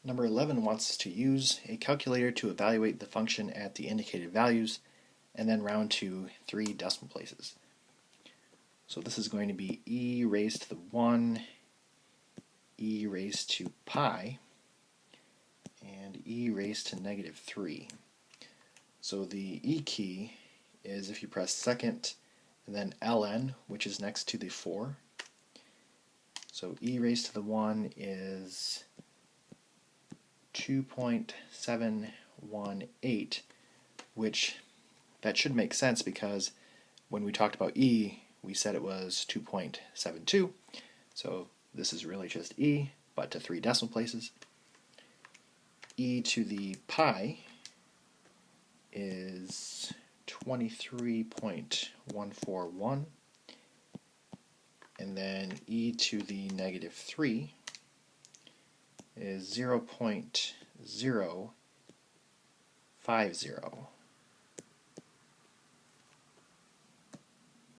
Number 11 wants us to use a calculator to evaluate the function at the indicated values and then round to 3 decimal places. So this is going to be e raised to the 1, e raised to pi, and e raised to negative 3. So the e key is if you press second and then ln, which is next to the 4. So e raised to the 1 is 2.718, which that should make sense because when we talked about e, we said it was 2.72. So this is really just e, but to 3 decimal places. E to the pi is 23.141, and then e to the negative 3 is 0.050.